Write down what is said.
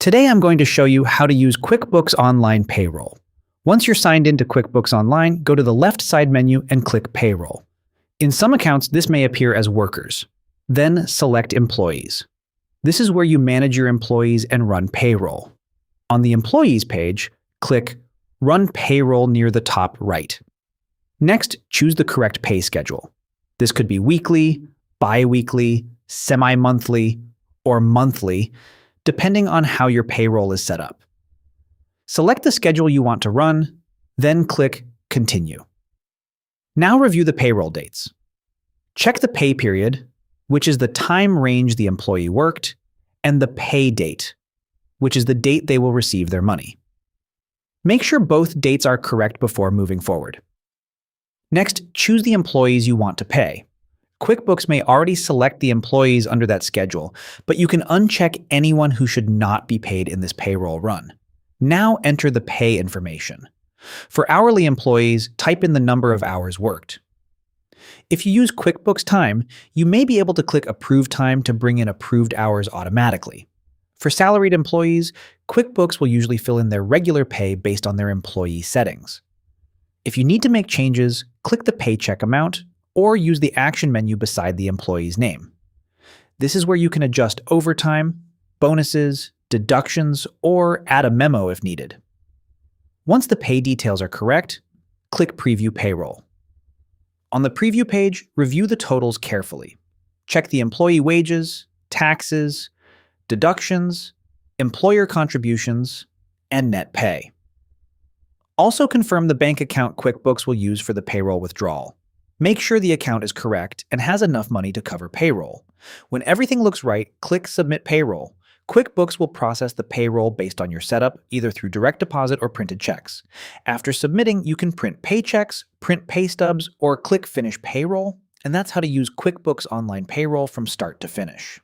Today I'm going to show you how to use QuickBooks Online Payroll. Once you're signed into QuickBooks Online, go to the left side menu and click Payroll. In some accounts, this may appear as workers. Then select Employees. This is where you manage your employees and run payroll. On the Employees page, click Run Payroll near the top right. Next, choose the correct pay schedule. This could be weekly, bi-weekly, semi-monthly, or monthly, depending on how your payroll is set up. Select the schedule you want to run, then click Continue. Now review the payroll dates. Check the pay period, which is the time range the employee worked, and the pay date, which is the date they will receive their money. Make sure both dates are correct before moving forward. Next, choose the employees you want to pay. QuickBooks may already select the employees under that schedule, but you can uncheck anyone who should not be paid in this payroll run. Now enter the pay information. For hourly employees, type in the number of hours worked. If you use QuickBooks Time, you may be able to click Approve Time to bring in approved hours automatically. For salaried employees, QuickBooks will usually fill in their regular pay based on their employee settings. If you need to make changes, click the paycheck amount or use the action menu beside the employee's name. This is where you can adjust overtime, bonuses, deductions, or add a memo if needed. Once the pay details are correct, click Preview Payroll. On the preview page, review the totals carefully. Check the employee wages, taxes, deductions, employer contributions, and net pay. Also confirm the bank account QuickBooks will use for the payroll withdrawal. Make sure the account is correct and has enough money to cover payroll. When everything looks right, click Submit Payroll. QuickBooks will process the payroll based on your setup, either through direct deposit or printed checks. After submitting, you can print paychecks, print pay stubs, or click Finish Payroll, and that's how to use QuickBooks Online Payroll from start to finish.